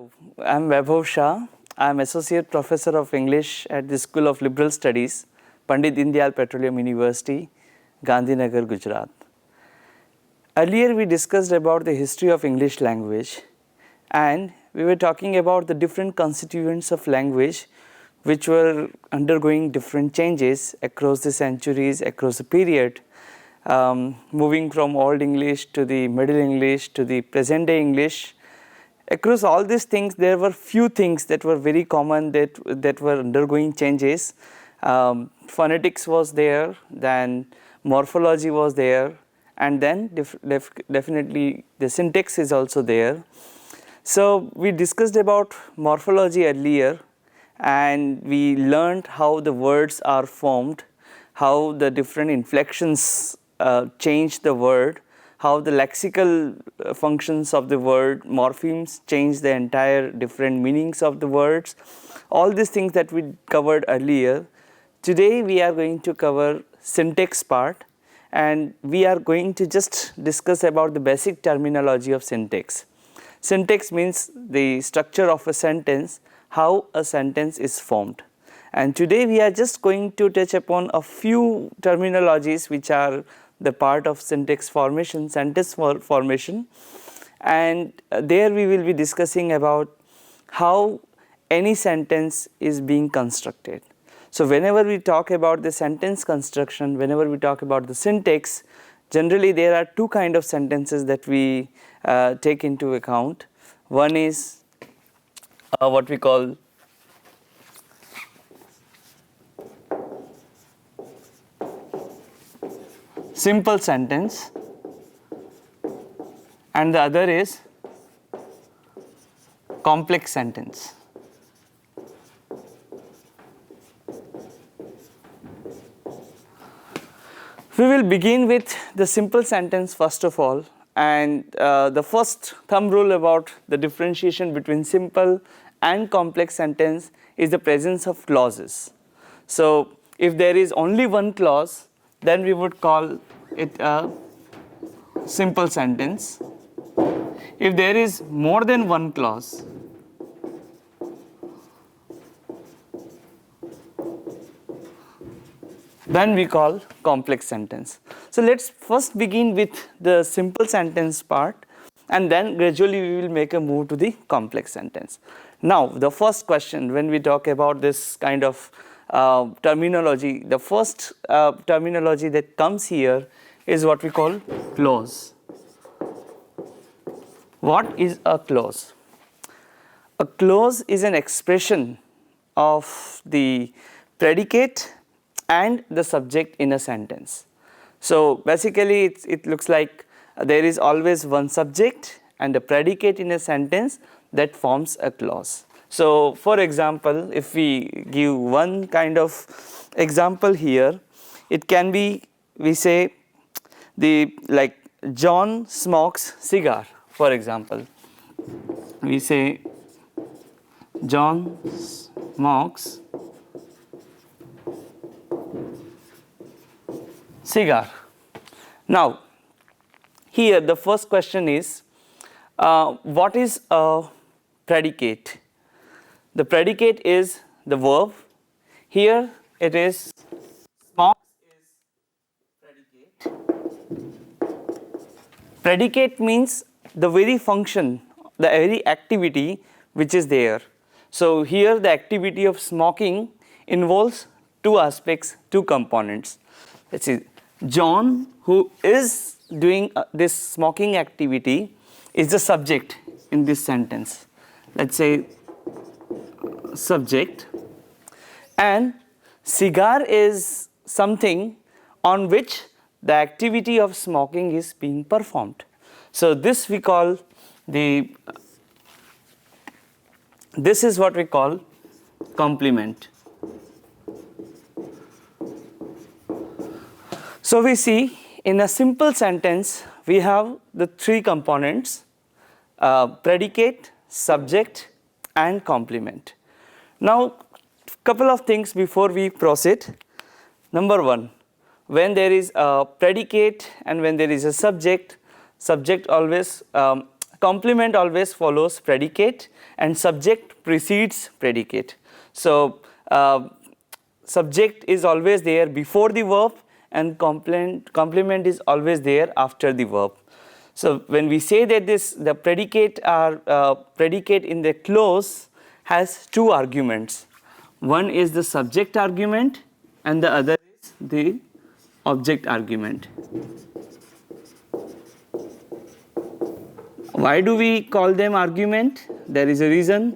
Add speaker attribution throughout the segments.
Speaker 1: Hello, I'm Vaibhav Shah. I'm Associate Professor of English at the School of Liberal Studies, Pandit Dindayal Petroleum University, Gandhinagar, Gujarat. Earlier we discussed about the history of English language, and we were talking about the different constituents of language which were undergoing different changes across the centuries, across the period, moving from Old English to the Middle English to the present day English. Across all these things, there were few things that were very common that were undergoing changes. Phonetics was there, then morphology was there, and then definitely the syntax is also there. So we discussed about morphology earlier, and we learned how the words are formed, how the different inflections change the word, how the lexical functions of the word, morphemes change the entire different meanings of the words, all these things that we covered earlier. Today we are going to cover syntax part, and we are going to just discuss about the basic terminology of syntax. Syntax means the structure of a sentence, how a sentence is formed. And today we are just going to touch upon a few terminologies which are the part of syntax formation, sentence formation, and there we will be discussing about how any sentence is being constructed. So whenever we talk about the sentence construction, whenever we talk about the syntax, generally there are two kinds of sentences that we take into account. One is what we call simple sentence, and the other is complex sentence. We will begin with the simple sentence first of all, and the first thumb rule about the differentiation between simple and complex sentence is the presence of clauses. So if there is only one clause, then we would call it a simple sentence. If there is more than one clause, then we call complex sentence. So let's first begin with the simple sentence part, and then gradually we will make a move to the complex sentence. Now the first question when we talk about this kind of terminology, the first terminology that comes here is what we call clause. What is a clause? A clause is an expression of the predicate and the subject in a sentence. So basically it looks like there is always one subject and a predicate in a sentence that forms a clause. So for example, if we give one kind of example here, it can be, we say like John smokes cigar, for example. We say John smokes cigar. Now here the first question is what is a predicate? The predicate is the verb. Here it is smokes is predicate. Predicate means the very function, the very activity which is there. So here the activity of smoking involves two aspects, two components. Let's see, John, who is doing this smoking activity, is the subject in this sentence. Let's say subject, and cigar is something on which the activity of smoking is being performed. So this we call this is what we call complement. So we see in a simple sentence we have the three components, predicate, subject and complement. Now couple of things before we proceed. Number one, when there is a predicate and when there is a subject always complement always follows predicate and subject precedes predicate. So subject is always there before the verb and complement is always there after the verb. So when we say that the predicate in the clause has two arguments. One is the subject argument and the other is the object argument. Why do we call them argument? There is a reason.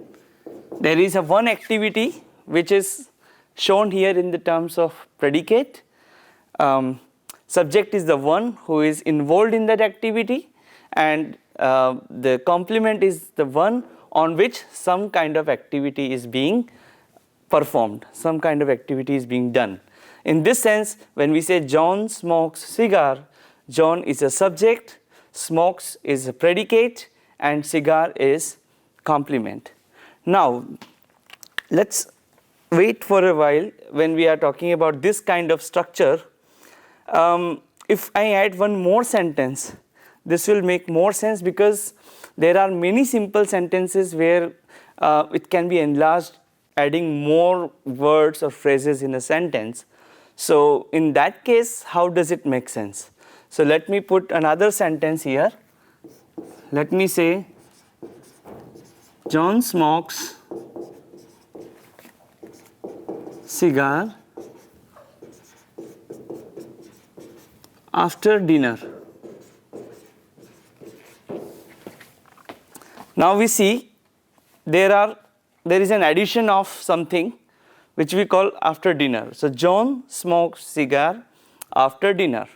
Speaker 1: There is one activity which is shown here in the terms of predicate. Subject is the one who is involved in that activity, and the complement is the one on which some kind of activity is being performed, some kind of activity is being done. In this sense, when we say John smokes cigar, John is a subject, smokes is a predicate, and cigar is complement. Now, let's wait for a while when we are talking about this kind of structure. If I add one more sentence, this will make more sense because there are many simple sentences where it can be enlarged, adding more words or phrases in a sentence. So in that case, how does it make sense? So let me put another sentence here. Let me say, John smokes cigar after dinner. Now we see there is an addition of something which we call after dinner. So John smokes cigar after dinner.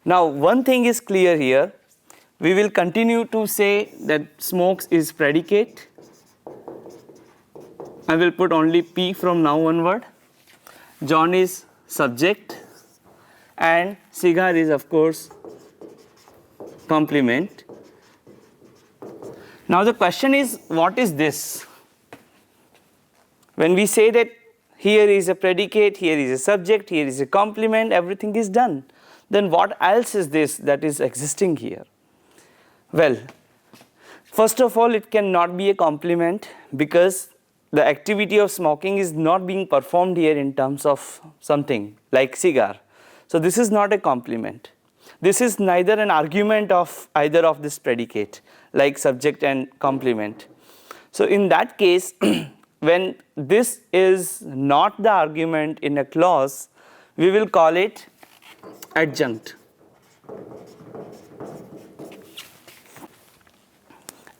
Speaker 1: Now one thing is clear here. We will continue to say that smokes is predicate. I will put only P from now onward. John is subject and cigar is of course complement. Now the question is, what is this? When we say that here is a predicate, here is a subject, here is a complement, everything is done, then what else is this that is existing here? Well, first of all, it cannot be a complement because the activity of smoking is not being performed here in terms of something like cigar. So this is not a complement. This is neither an argument of either of this predicate like subject and complement. So in that case, when this is not the argument in a clause, we will call it adjunct.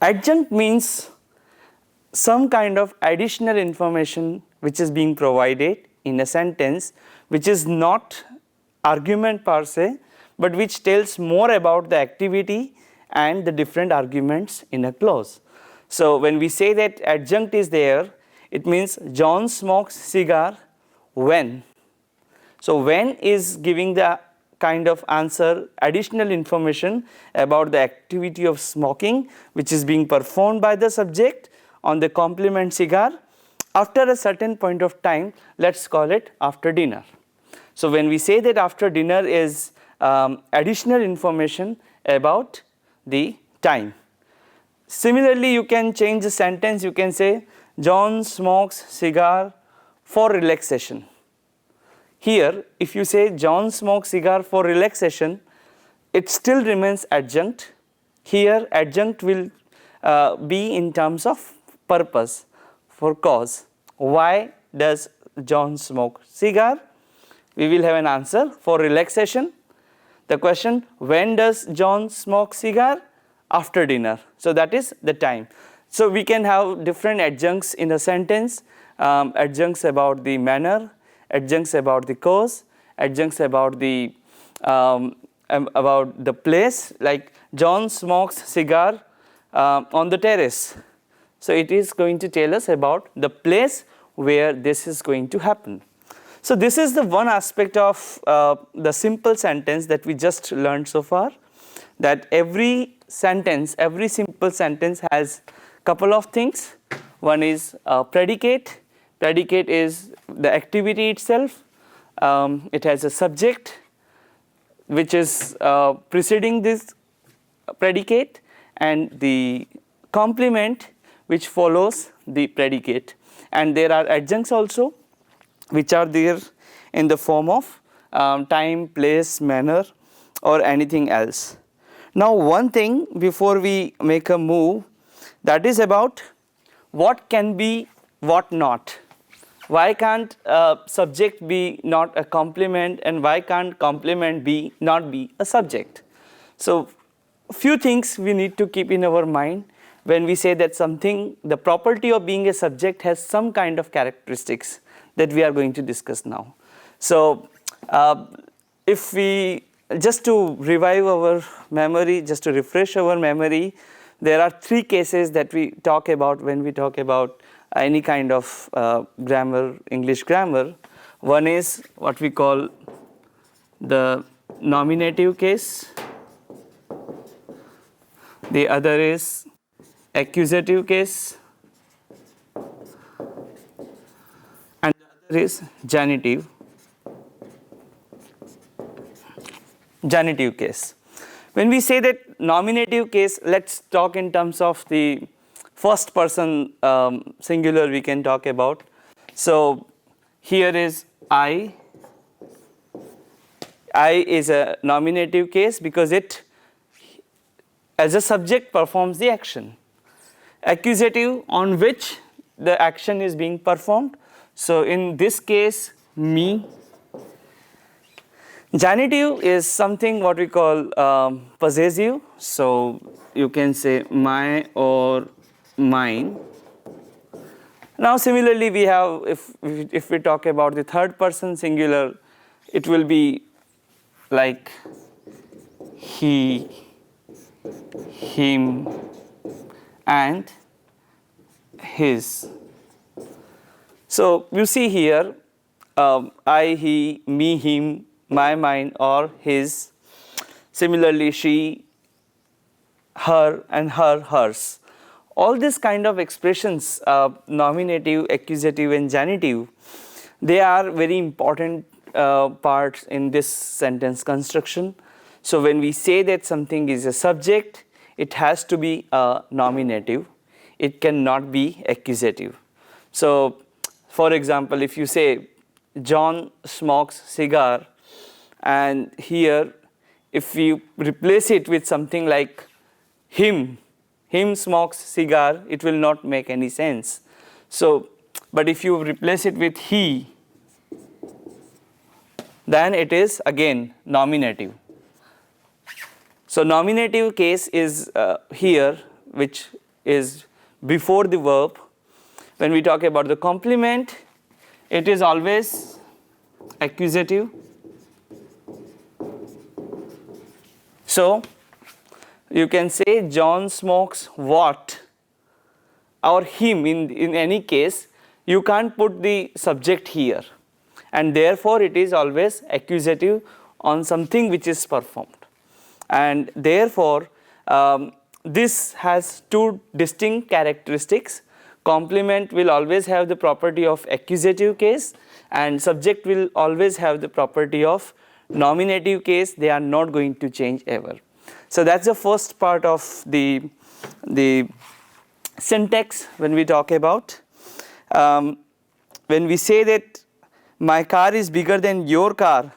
Speaker 1: Adjunct means some kind of additional information which is being provided in a sentence which is not argument per se, but which tells more about the activity and the different arguments in a clause. So when we say that adjunct is there, it means John smokes cigar when. So when is giving the kind of answer, additional information about the activity of smoking which is being performed by the subject on the complement cigar after a certain point of time. Let's call it after dinner. So when we say that after dinner is additional information about the time. Similarly, you can change the sentence. You can say John smokes cigar for relaxation. Here, if you say John smokes cigar for relaxation, it still remains adjunct. Here, adjunct will be in terms of purpose, for cause. Why does John smoke cigar? We will have an answer for relaxation. The question, when does John smoke cigar? After dinner. So that is the time. So we can have different adjuncts in a sentence, adjuncts about the manner, adjuncts about the cause, adjuncts about the place, like John smokes cigar on the terrace. So it is going to tell us about the place where this is going to happen. So this is the one aspect of the simple sentence that we just learned so far, that every sentence, every simple sentence has couple of things. One is predicate. Predicate is the activity itself. It has a subject which is preceding this predicate, and the complement which follows the predicate, and there are adjuncts also which are there in the form of time, place, manner or anything else. Now one thing before we make a move, that is about what can be, what not. Why can't subject be not a complement, and why can't complement be not be a subject? So few things we need to keep in our mind when we say that something, the property of being a subject has some kind of characteristics that we are going to discuss now. So if we, just to revive our memory, just to refresh our memory, there are three cases that we talk about when we talk about any kind of grammar, English grammar. One is what we call the nominative case, the other is accusative case, and the other is genitive case. When we say that nominative case, let's talk in terms of the first person singular we can talk about. So here is I. I is a nominative case because it as a subject performs the action. Accusative, on which the action is being performed. So in this case, me. Genitive is something what we call possessive. So you can say my or mine. Now similarly we have, if we talk about the third person singular, it will be like he, him and his. So you see here I, he, me, him, my, mine or his. Similarly she, her and her, hers. All these kind of expressions, nominative, accusative and genitive, they are very important parts in this sentence construction. So when we say that something is a subject, it has to be a nominative. It cannot be accusative. So for example, if you say John smokes cigar, and here if you replace it with something like him smokes cigar, it will not make any sense. So but if you replace it with he, then it is again nominative. So nominative case is here, which is before the verb. When we talk about the complement, it is always accusative. So you can say John smokes what, or him. In any case you can't put the subject here, and therefore it is always accusative on something which is performed. And therefore this has two distinct characteristics. Complement will always have the property of accusative case, and subject will always have the property of nominative case. They are not going to change ever. So that's the first part of the syntax when we talk about. When we say that my car is bigger than your car,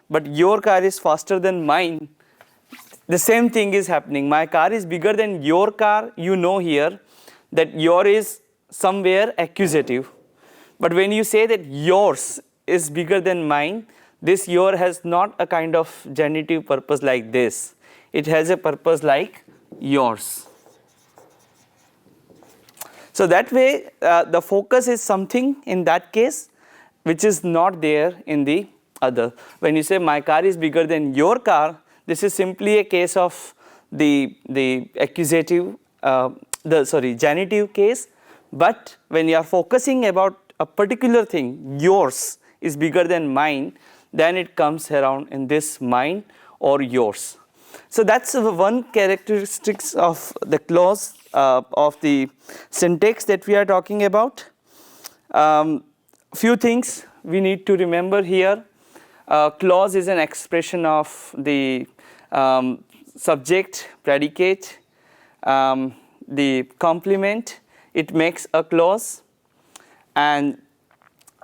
Speaker 1: but your car is faster than mine, the same thing is happening. My car is bigger than your car, you know here that your is somewhere accusative. But when you say that yours is bigger than mine, this your has not a kind of genitive purpose like this. It has a purpose like yours. So that way the focus is something in that case which is not there in the other. When you say my car is bigger than your car, this is simply a case of the accusative, genitive case. But when you are focusing about a particular thing, yours is bigger than mine, then it comes around in this mine or yours. So that's one characteristics of the clause of the syntax that we are talking about. Few things we need to remember here. Clause is an expression of the subject, predicate, the complement, it makes a clause, and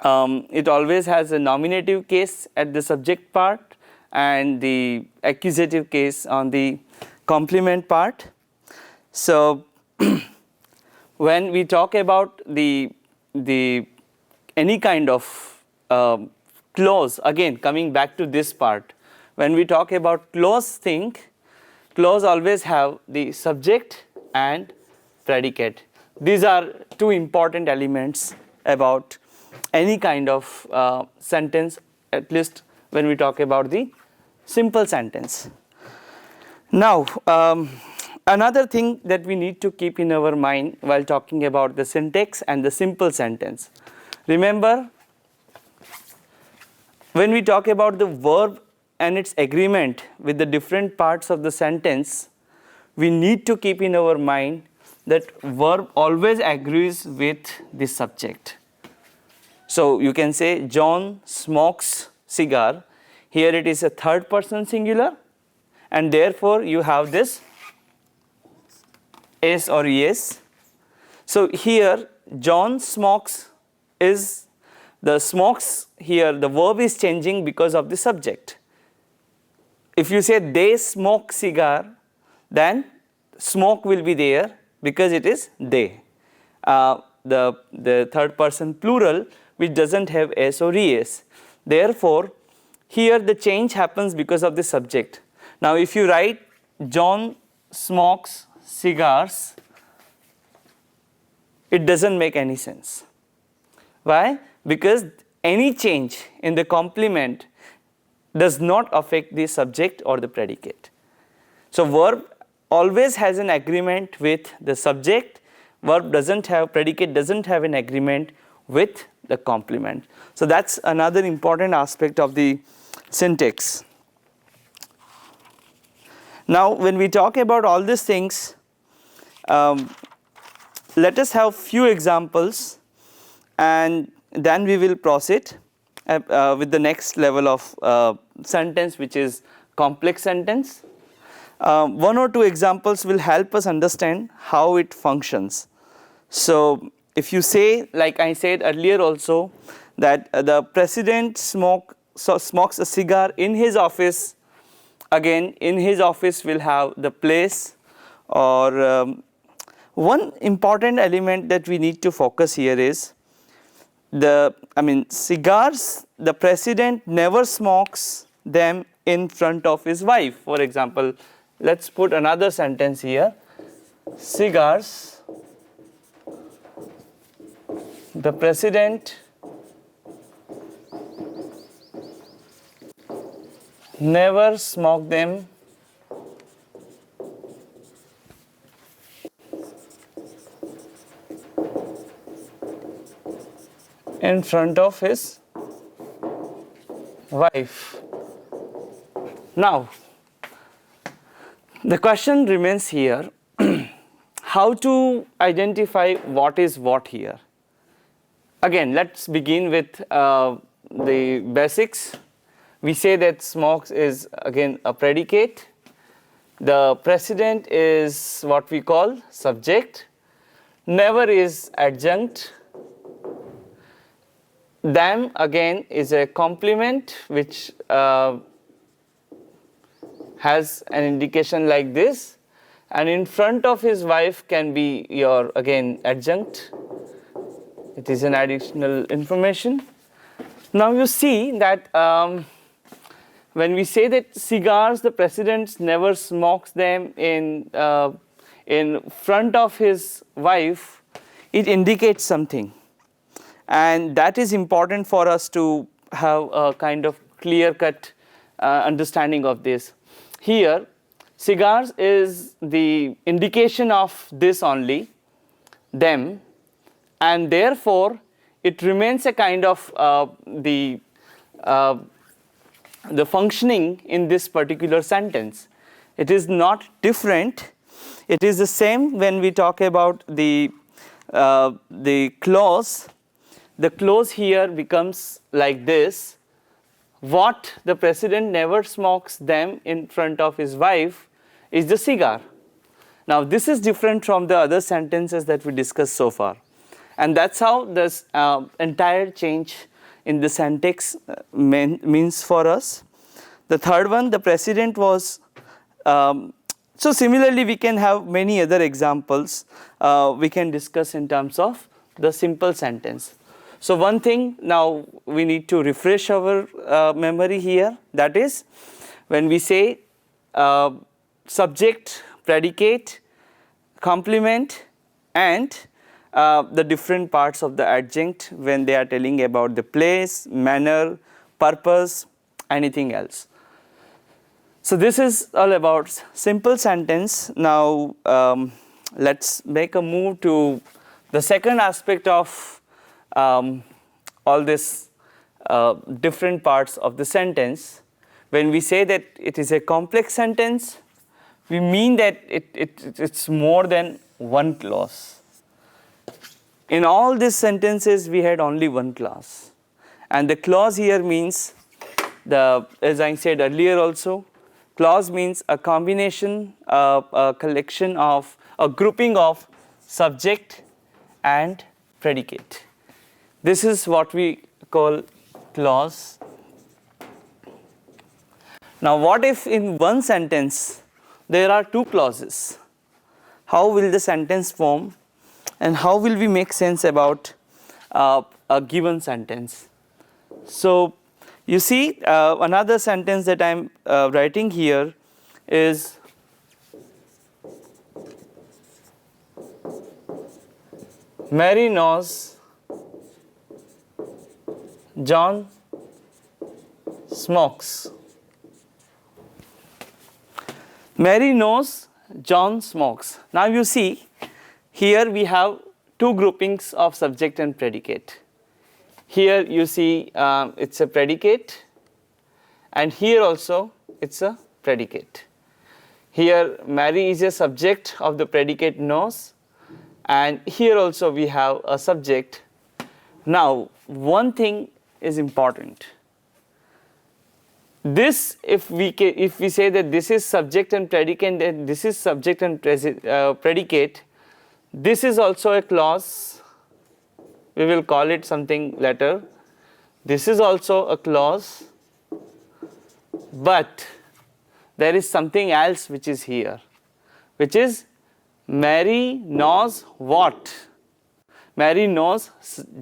Speaker 1: it always has a nominative case at the subject part and the accusative case on the complement part. So when we talk about the any kind of clause, again coming back to this part, when we talk about clause thing, clause always have the subject and predicate. These are two important elements about any kind of sentence, at least when we talk about the simple sentence. Now another thing that we need to keep in our mind while talking about the syntax and the simple sentence. Remember, when we talk about the verb and its agreement with the different parts of the sentence, we need to keep in our mind that verb always agrees with the subject. So you can say John smokes cigar. Here it is a third person singular, and therefore you have this S or ES. So here John smokes is the smokes, here the verb is changing because of the subject. If you say they smoke cigar, then smoke will be there because it is they. The third person plural which doesn't have S or ES. Therefore here the change happens because of the subject. Now if you write John smokes cigars, it doesn't make any sense. Why? Because any change in the complement does not affect the subject or the predicate. So verb always has an agreement with the subject, verb doesn't have, predicate doesn't have an agreement with the complement. So that's another important aspect of the syntax. Now when we talk about all these things, let us have few examples and then we will proceed with the next level of sentence, which is complex sentence. One or two examples will help us understand how it functions. So if you say, like I said earlier also, that the president smokes a cigar in his office, again in his office will have the place, or one important element that we need to focus here is cigars, the president never smokes them in front of his wife. For example, let's put another sentence here. Cigars, the president never smoke them in front of his wife. Now, the question remains here, how to identify what is what here? Again, let's begin with the basics. We say that smokes is again a predicate. The president is what we call subject. Never is adjunct. Them again is a complement which has an indication like this, and in front of his wife can be your again adjunct. It is an additional information. Now you see that when we say that cigars, the president never smokes them in front of his wife, it indicates something. And that is important for us to have a kind of clear-cut understanding of this. Here, cigars is the indication of this only, them, and therefore it remains a kind of the functioning in this particular sentence. It is not different. It is the same when we talk about the clause. The clause here becomes like this. What the president never smokes them in front of his wife is the cigar. Now this is different from the other sentences that we discussed so far, and that's how this entire change in the syntax means for us. The third one, the president was, so similarly we can have many other examples we can discuss in terms of the simple sentence. So one thing now we need to refresh our memory here, that is when we say subject, predicate, complement and the different parts of the adjunct when they are telling about the place, manner, purpose, anything else. So this is all about simple sentence. Now let's make a move to the second aspect of all this different parts of the sentence. When we say that it is a complex sentence, we mean that it's more than one clause. In all these sentences we had only one clause, and the clause here means as I said earlier also, clause means a combination, a collection of, a grouping of subject and predicate. This is what we call clause. Now what if in one sentence there are two clauses? How will the sentence form, and how will we make sense about a given sentence? So you see, another sentence that I am writing here is Mary knows John smokes. Mary knows John smokes. Now you see, here we have two groupings of subject and predicate. Here you see it's a predicate, and here also it's a predicate. Here Mary is a subject of the predicate knows, and here also we have a subject. Now one thing is important. This, if we say that this is subject and predicate and this is subject and predicate, this is also a clause. We will call it something later. This is also a clause, but there is something else which is here, which is Mary knows what? Mary knows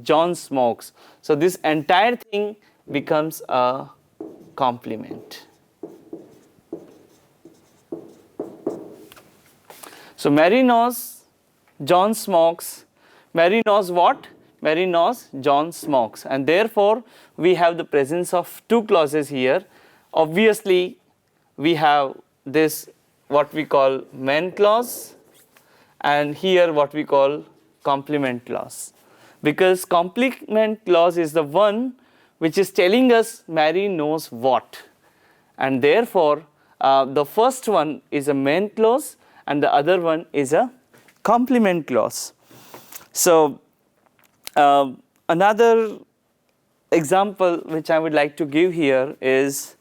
Speaker 1: John smokes. So this entire thing becomes a complement. So Mary knows John smokes. Mary knows what? Mary knows John smokes, and therefore we have the presence of two clauses here. Obviously we have this what we call main clause, and here what we call complement clause, because complement clause is the one which is telling us Mary knows what, and therefore the first one is a main clause and the other one is a complement clause. So another example which I would like to give here is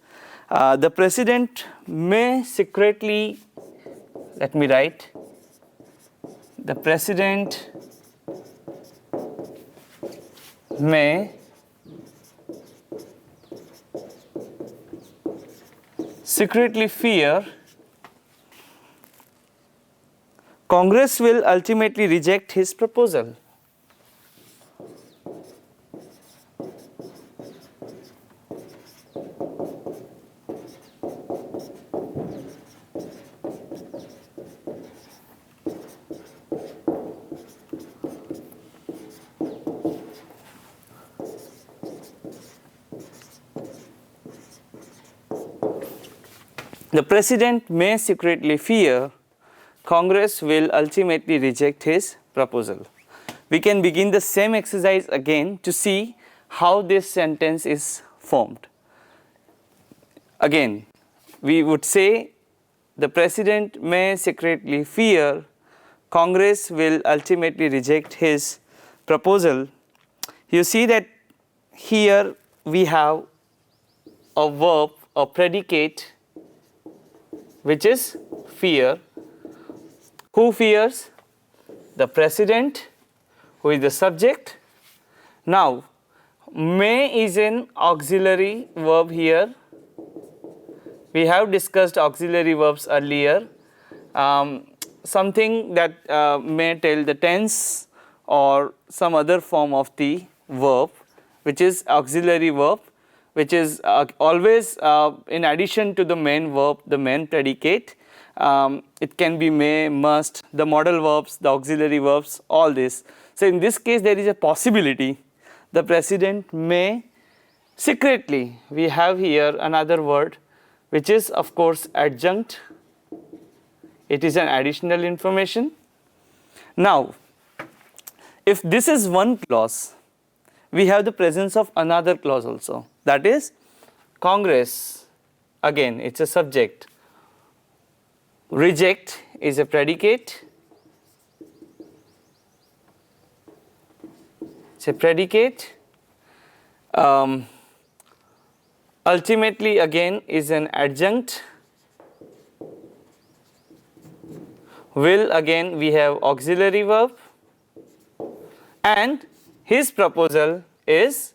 Speaker 1: the president may secretly, let me write, the president may secretly fear Congress will ultimately reject his proposal. The president may secretly fear Congress will ultimately reject his proposal. We can begin the same exercise again to see how this sentence is formed. Again, we would say the president may secretly fear Congress will ultimately reject his proposal. You see that here we have a verb, a predicate, which is fear, Who fears? The president, who is the subject. Now, may is an auxiliary verb here. We have discussed auxiliary verbs earlier. Something that may tell the tense or some other form of the verb, which is auxiliary verb, which is always in addition to the main verb, the main predicate. It can be may, must, the modal verbs, the auxiliary verbs, all this. So in this case there is a possibility the president may secretly, we have here another word which is of course adjunct. It is an additional information. Now, if this is one clause, we have the presence of another clause also, that is Congress. Again, it's a subject. Reject is a predicate. It's a predicate. Ultimately, again, is an adjunct. Will, again, we have auxiliary verb. And his proposal is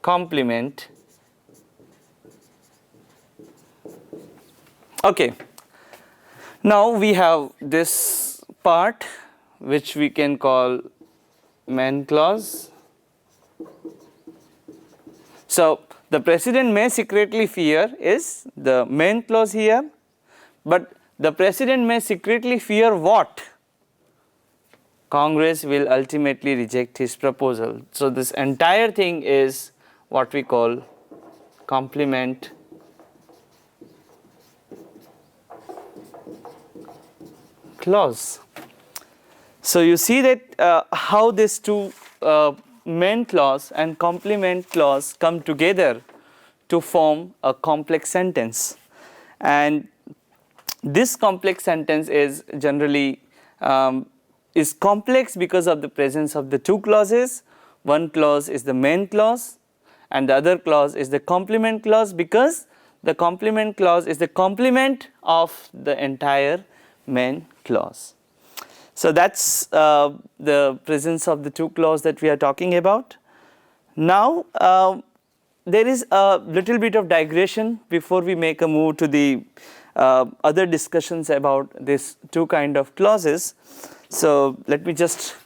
Speaker 1: complement. Okay. Now we have this part which we can call main clause. So the president may secretly fear is the main clause here, but the president may secretly fear what? Congress will ultimately reject his proposal. So this entire thing is what we call complement clause. So you see that how these two main clause and complement clause come together to form a complex sentence, and this complex sentence is generally is complex because of the presence of the two clauses. One clause is the main clause and the other clause is the complement clause, because the complement clause is the complement of the entire main clause. So that's the presence of the two clause that we are talking about. Now there is a little bit of digression before we make a move to the other discussions about these two kind of clauses. So let me just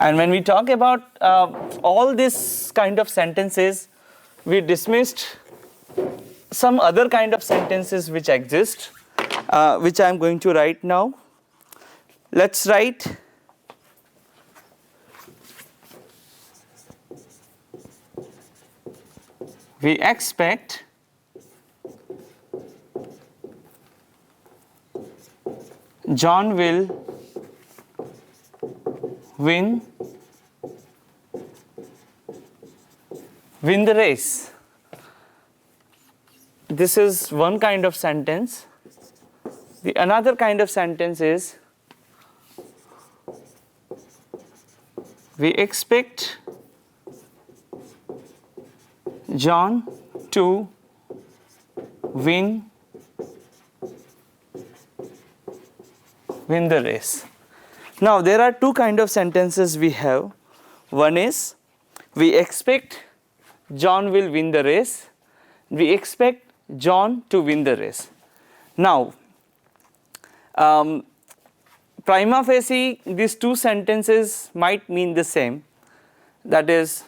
Speaker 1: and when we talk about all this kind of sentences, we dismissed some other kind of sentences which exist, which I am going to write now. Let's write we expect John will win the race. This is one kind of sentence. The another kind of sentence is we expect John to win the race. Now there are two kind of sentences we have. One is we expect John will win the race. We expect John to win the race. Now prima facie these two sentences might mean the same. That is,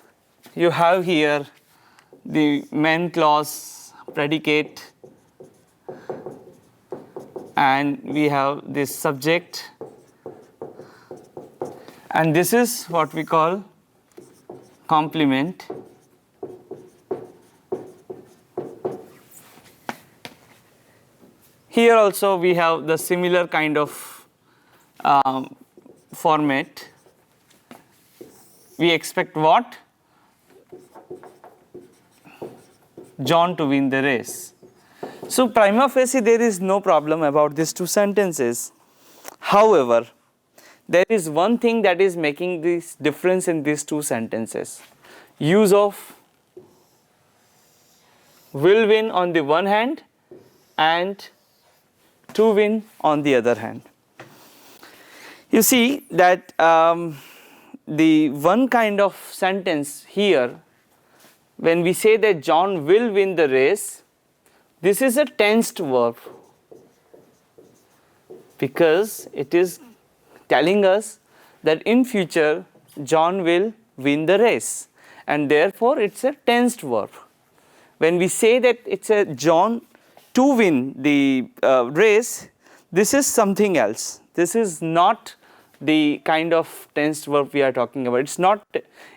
Speaker 1: you have here the main clause predicate and we have this subject, and this is what we call complement. Here also we have the similar kind of format. We expect what? John to win the race. So prima facie there is no problem about these two sentences. However, there is one thing that is making this difference in these two sentences. use of will win on the one hand and to win on the other hand. You see that the one kind of sentence here, when we say that John will win the race, this is a tensed verb because it is telling us that in future John will win the race, and therefore it's a tensed verb. When we say that it's a John to win the race, this is something else. This is not the kind of tensed verb we are talking about. It's not.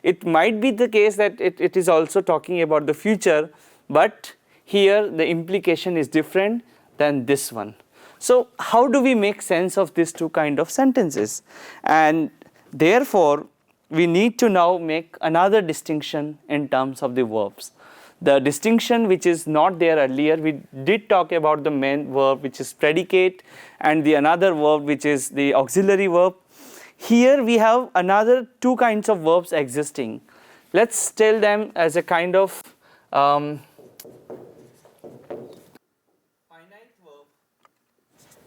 Speaker 1: It might be the case that it is also talking about the future, but here the implication is different than this one. So how do we make sense of these two kind of sentences? And therefore we need to now make another distinction in terms of the verbs. The distinction which is not there earlier, we did talk about the main verb which is predicate and the another verb which is the auxiliary verb. Here we have another two kinds of verbs existing. Let's tell them as a kind of finite verb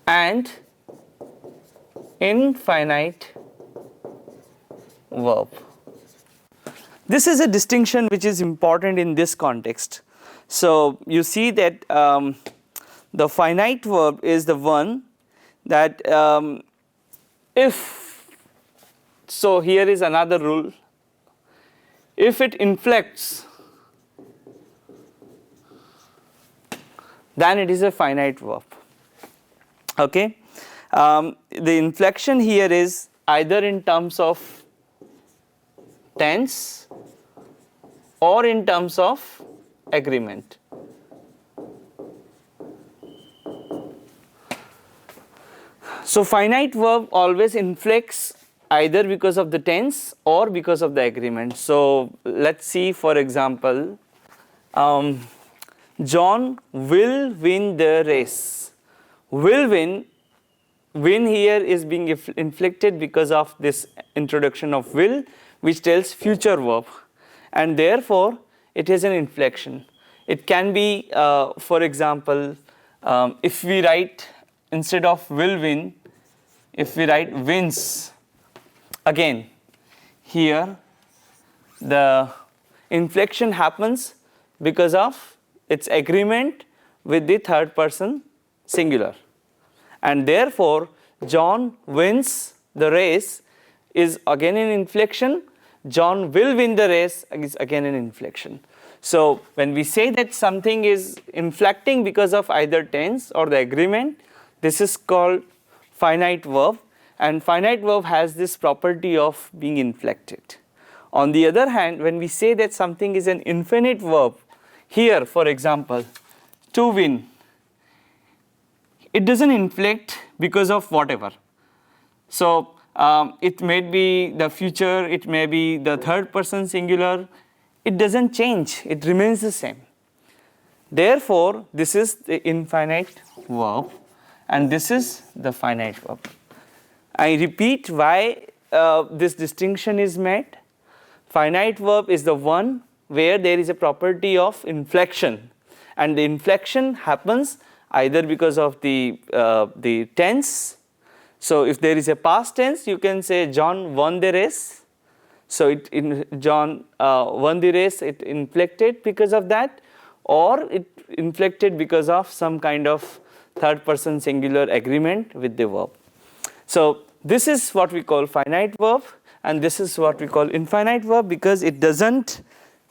Speaker 1: and infinite verb. This is a distinction which is important in this context. So you see that the finite verb is the one that so here is another rule. If it inflects, then it is a finite verb. Okay, the inflection here is either in terms of tense or in terms of agreement. So finite verb always inflects either because of the tense or because of the agreement. So let's see, for example, John will win the race. Will win here is being inflected because of this introduction of will, which tells future verb, and therefore it is an inflection. It can be, for example, if we write instead of will win, if we write wins, again here the inflection happens because of its agreement with the third person singular, and therefore John wins the race is again an inflection. John will win the race is again an inflection. So when we say that something is inflecting because of either tense or the agreement, this is called finite verb, and finite verb has this property of being inflected. On the other hand, when we say that something is an infinite verb, here for example, to win, it doesn't inflect because of whatever. So it may be the future, it may be the third person singular, it doesn't change, it remains the same. Therefore, this is the infinite verb and this is the finite verb. I repeat why this distinction is made. Finite verb is the one where there is a property of inflection, and the inflection happens either because of the tense. So if there is a past tense, you can say John won the race. So John won the race, it inflected because of that, or it inflected because of some kind of third person singular agreement with the verb. So this is what we call finite verb, and this is what we call infinite verb, because it doesn't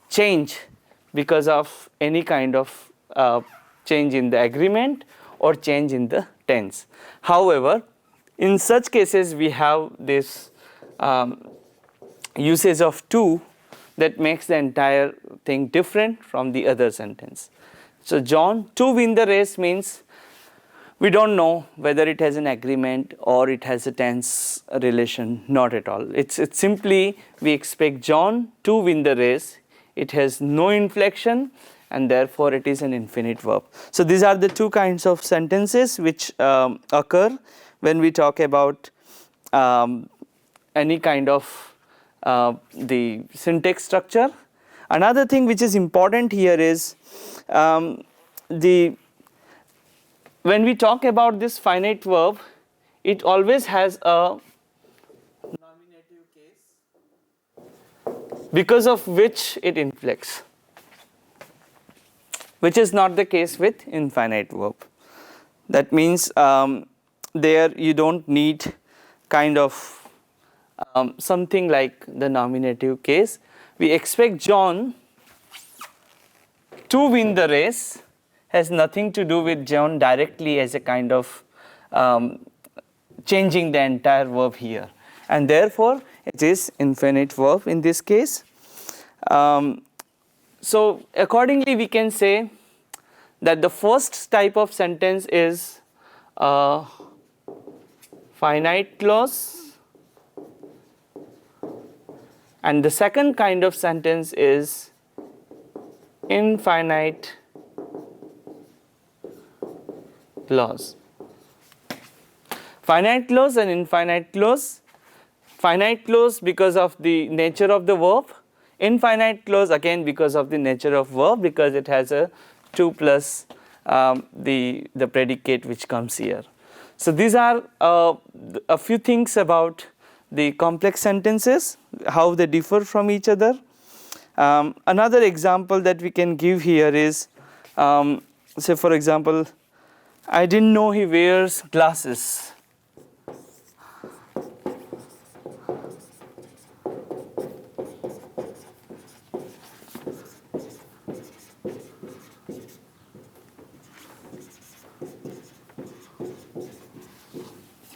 Speaker 1: change because of any kind of change in the agreement or change in the tense. However, in such cases we have this usage of to that makes the entire thing different from the other sentence. So John to win the race means we don't know whether it has an agreement or it has a tense relation, not at all. It's simply we expect John to win the race. It has no inflection and therefore it is an infinite verb. So these are the two kinds of sentences which occur when we talk about any kind of the syntax structure. Another thing which is important here is when we talk about this finite verb, it always has a nominative case because of which it inflects, which is not the case with infinite verb. That means there you don't need kind of something like the nominative case. We expect John to win the race, has nothing to do with John directly as a kind of changing the entire verb here, and therefore it is infinite verb in this case. So accordingly we can say that the first type of sentence is finite clause, and the second kind of sentence is infinite clause. Finite clause and infinite clause. Finite clause because of the nature of the verb. Infinite clause again because of the nature of verb, because it has a 2 plus the predicate which comes here. So these are a few things about the complex sentences, how they differ from each other. Another example that we can give here is, say for example, I didn't know he wears glasses.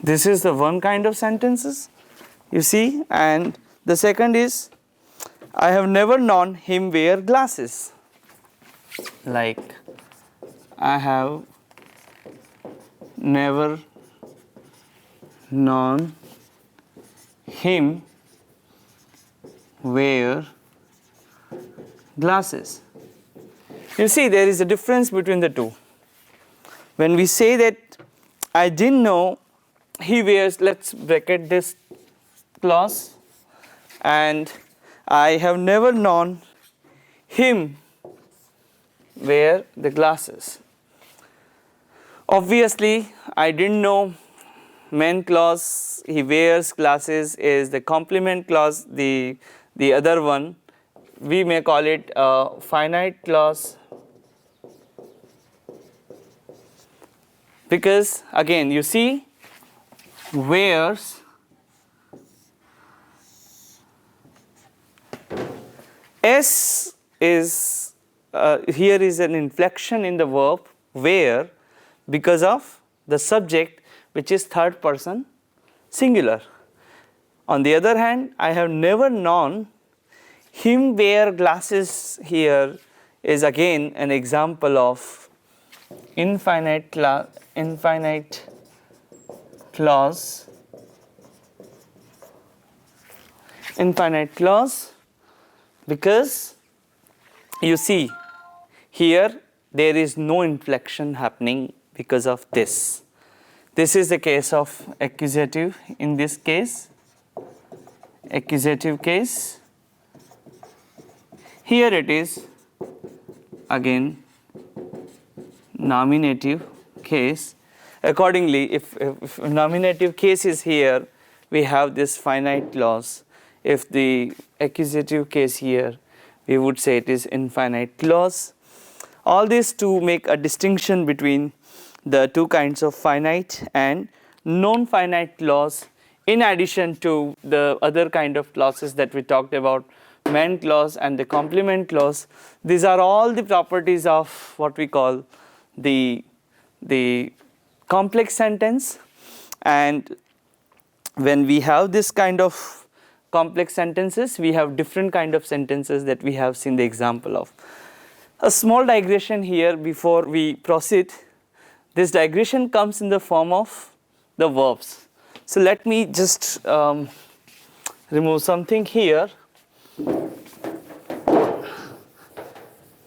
Speaker 1: This is the one kind of sentences, you see, and the second is, I have never known him wear glasses. Like, I have never known him wear glasses. You see, there is a difference between the two. When we say that I didn't know he wears, let's bracket this clause, and I have never known him wear the glasses. Obviously, I didn't know main clause, he wears glasses, is the complement clause, the other one. We may call it a finite clause, because again you see, wears S is here is an inflection in the verb wear because of the subject, which is third person singular. On the other hand, I have never known him wear glasses here is again an example of infinite clause, because you see here there is no inflection happening because of this. This is the case of accusative. In this case, accusative case, here it is again nominative case. Accordingly, if nominative case is here, we have this finite clause. If the accusative case here, we would say it is infinite clause. All this to make a distinction between the two kinds of finite and non-finite clause, in addition to the other kind of clauses that we talked about, main clause and the complement clause. These are all the properties of what we call the complex sentence. And when we have this kind of complex sentences, we have different kind of sentences that we have seen the example of. A small digression here before we proceed. This digression comes in the form of the verbs. So let me just remove something here,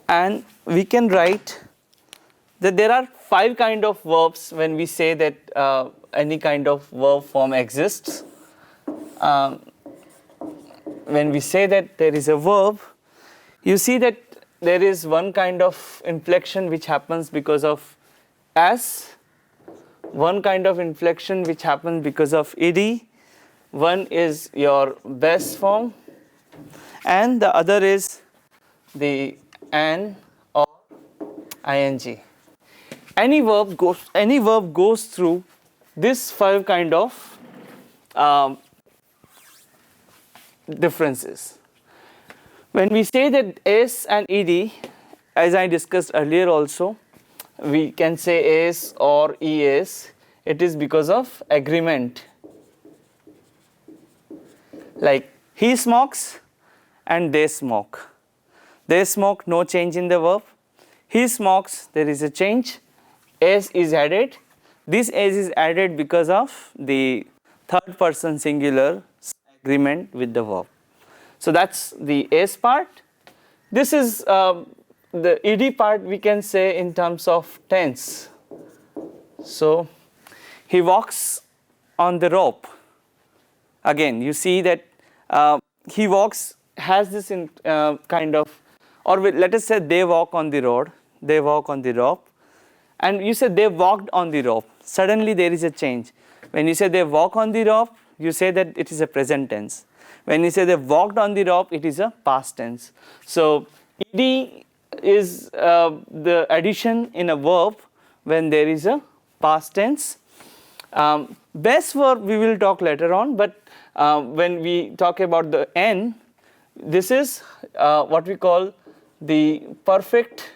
Speaker 1: and we can write that there are 5 kind of verbs when we say that any kind of verb form exists. When we say that there is a verb, you see that there is one kind of inflection which happens because of S, one kind of inflection which happens because of ed, one is your best form, and the other is the an or ing. Any verb goes through this 5 kind of differences. When we say that s and ed, as I discussed earlier also, we can say s or es, it is because of agreement. Like he smokes and they smoke. They smoke, no change in the verb. He smokes, there is a change. S is added. This S is added because of the third person singular agreement with the verb. So that's the S part. This is the ed part, we can say in terms of tense. So he walks on the rope. Again, you see that he walks has this kind of, or let us say they walk on the road, they walk on the rope, and you say they walked on the rope. Suddenly there is a change. When you say they walk on the rope, you say that it is a present tense. When you say they walked on the rope, it is a past tense. So ed is the addition in a verb when there is a past tense. Best verb we will talk later on, but when we talk about the n, this is what we call the perfect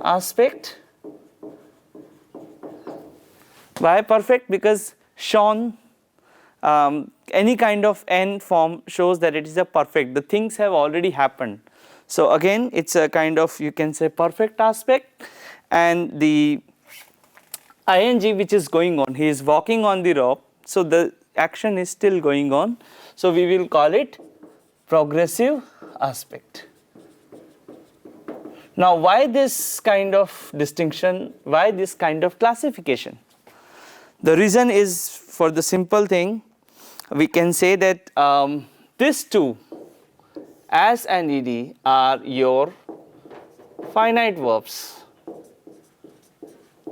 Speaker 1: aspect. Why perfect? Because shown, any kind of n form shows that it is a perfect. The things have already happened. So again, it's a kind of, you can say, perfect aspect. And the ing which is going on, he is walking on the rope, so the action is still going on. So we will call it progressive aspect. Now why this kind of distinction, why this kind of classification? The reason is for the simple thing, we can say that these two, as and ed, are your finite verbs.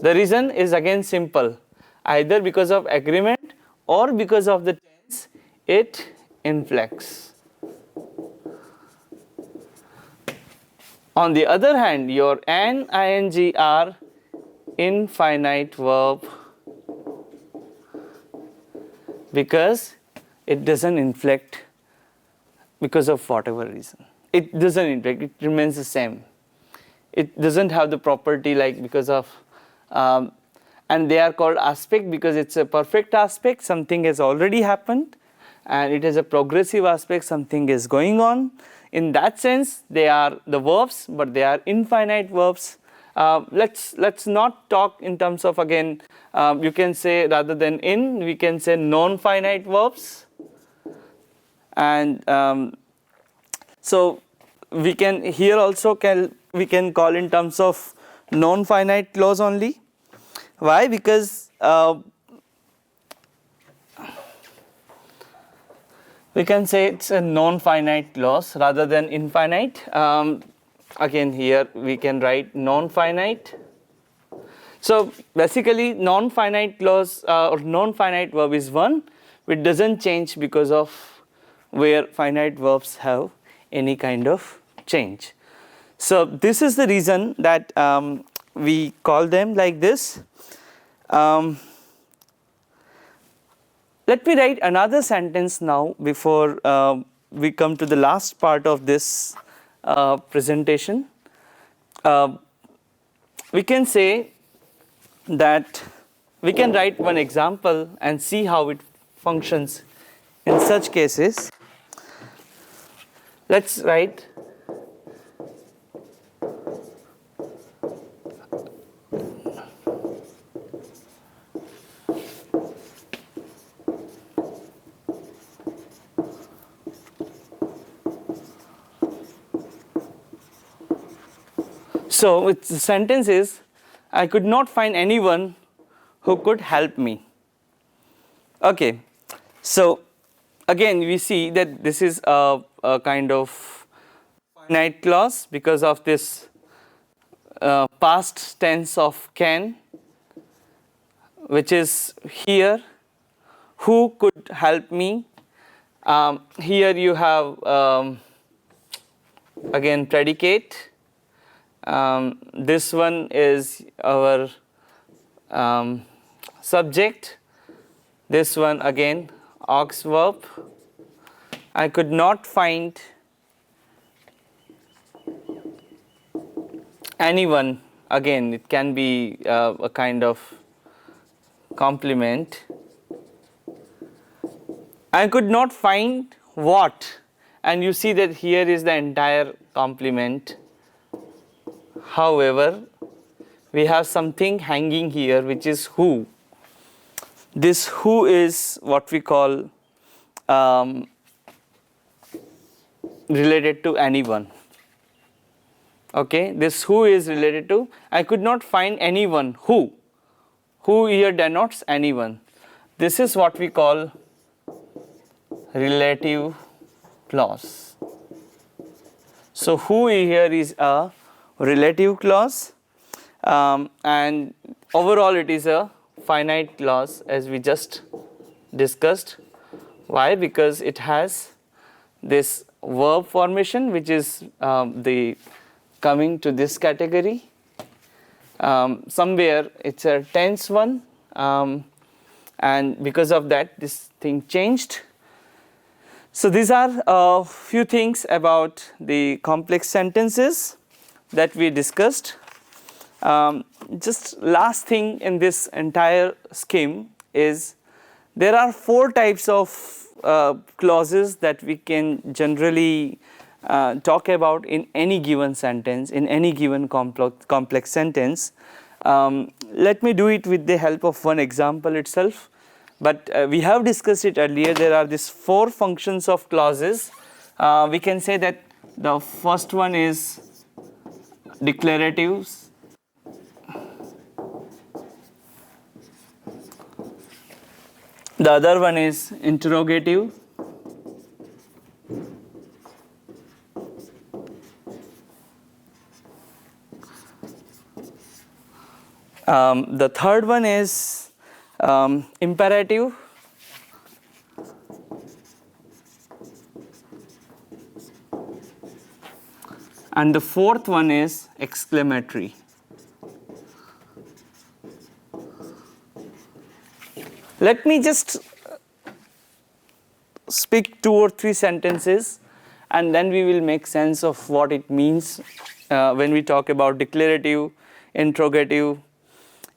Speaker 1: The reason is again simple, either because of agreement or because of the tense, it inflects. On the other hand, your an, ing are infinite verb because it doesn't inflect because of whatever reason. It doesn't inflect, it remains the same. It doesn't have the property like because of, and they are called aspect because it's a perfect aspect, something has already happened, and it is a progressive aspect, something is going on. In that sense, they are the verbs, but they are infinite verbs. Let's not talk in terms of, again, you can say rather than in, we can say non-finite verbs. And so we can here also we can call in terms of non-finite clause only. Why? Because we can say it's a non-finite clause rather than infinite. Again, here we can write non-finite. So basically, non-finite clause or non-finite verb is one which doesn't change because of where finite verbs have any kind of change. So this is the reason that we call them like this. Let me write another sentence now before we come to the last part of this presentation. We can say that we can write one example and see how it functions in such cases. Let's write so the sentence is, I could not find anyone who could help me. Okay, so again we see that this is a kind of finite clause because of this past tense of can, which is here. Who could help me? Here you have again predicate. This one is our subject. This one again aux verb. I could not find anyone. Again, it can be a kind of complement. I could not find what, and you see that here is the entire complement. However, we have something hanging here which is who. This who is what we call related to anyone. Okay, this who is related to, I could not find anyone. Who here denotes anyone. This is what we call relative clause. So who here is a relative clause, and overall it is a finite clause as we just discussed. Why? Because it has this verb formation which is the coming to this category. Somewhere it's a tense one, and because of that this thing changed. So these are a few things about the complex sentences that we discussed. Just last thing in this entire scheme is there are 4 types of clauses that we can generally talk about in any given sentence, in any given complex sentence. Let me do it with the help of one example itself. But we have discussed it earlier. There are these 4 functions of clauses. We can say that the first one is declaratives. The other one is interrogative. The third one is imperative. And the fourth one is exclamatory. Let me just speak 2 or 3 sentences and then we will make sense of what it means when we talk about declarative, interrogative,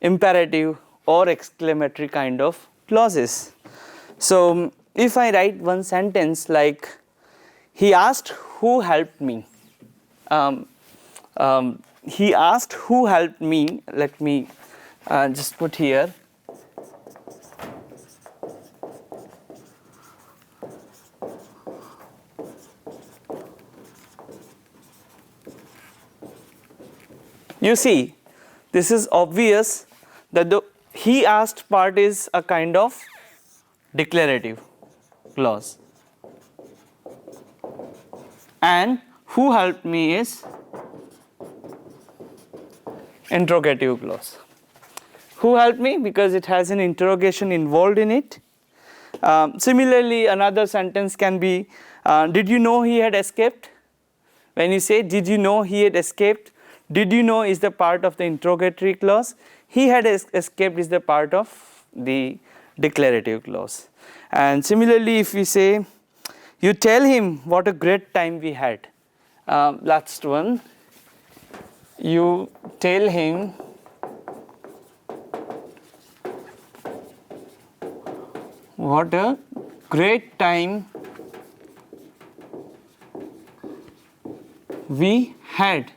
Speaker 1: imperative or exclamatory kind of clauses. So if I write one sentence like, he asked who helped me. He asked who helped me. Let me just put here. You see, this is obvious that the he asked part is a kind of declarative clause, and who helped me is interrogative clause. Who helped me? Because it has an interrogation involved in it. Similarly, another sentence can be, did you know he had escaped? When you say, did you know he had escaped? Did you know is the part of the interrogatory clause. He had escaped is the part of the declarative clause. And similarly, if we say, you tell him what a great time we had. Last one, you tell him what a great time we had.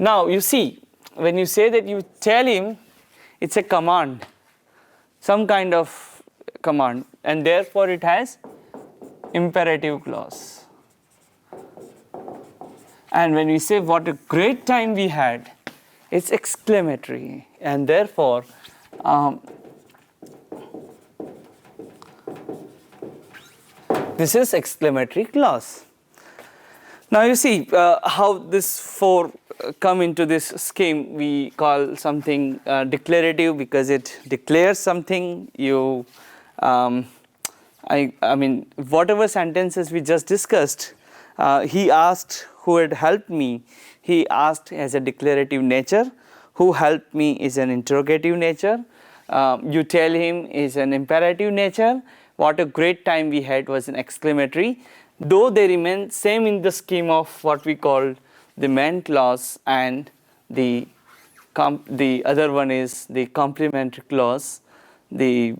Speaker 1: Now you see, when you say that you tell him, it's a command, some kind of command, and therefore it has imperative clause. And when we say what a great time we had, it's exclamatory, and therefore this is exclamatory clause. Now you see how this four come into this scheme. We call something declarative because it declares something. You, I mean, whatever sentences we just discussed, he asked who had helped me. He asked as a declarative nature. Who helped me is an interrogative nature. You tell him is an imperative nature. What a great time we had was an exclamatory. Though they remain same in the scheme of what we call the main clause, and the other one is the complementary clause. In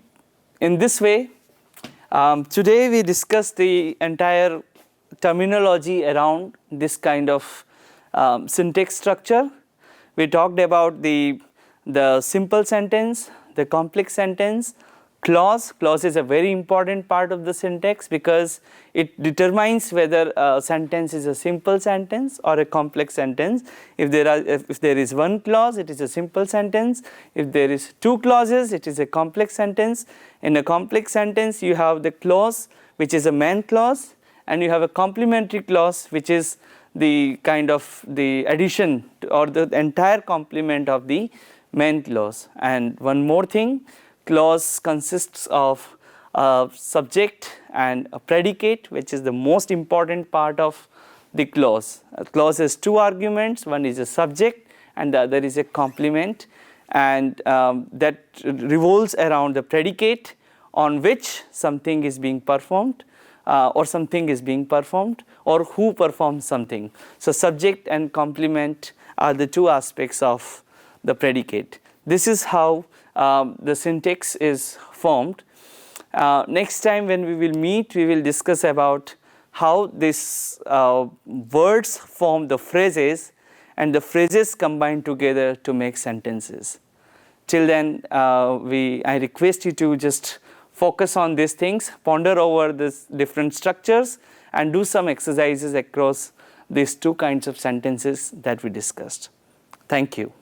Speaker 1: this way, today we discuss the entire terminology around this kind of syntax structure. We talked about the simple sentence, the complex sentence. Clause is a very important part of the syntax because it determines whether a sentence is a simple sentence or a complex sentence. If there is one clause, it is a simple sentence. If there is two clauses, it is a complex sentence. In a complex sentence, you have the clause which is a main clause, and you have a complementary clause which is the kind of the addition or the entire complement of the main clause. And one more thing, clause consists of a subject and a predicate, which is the most important part of the clause. A clause has two arguments, one is a subject and the other is a complement, and that revolves around the predicate on which something is being performed or something is being performed, or who performs something. So subject and complement are the two aspects of the predicate. This is how the syntax is formed. Next time when we will meet, we will discuss about how these words form the phrases and the phrases combine together to make sentences. Till then, I request you to just focus on these things, ponder over these different structures, and do some exercises across these two kinds of sentences that we discussed. Thank you.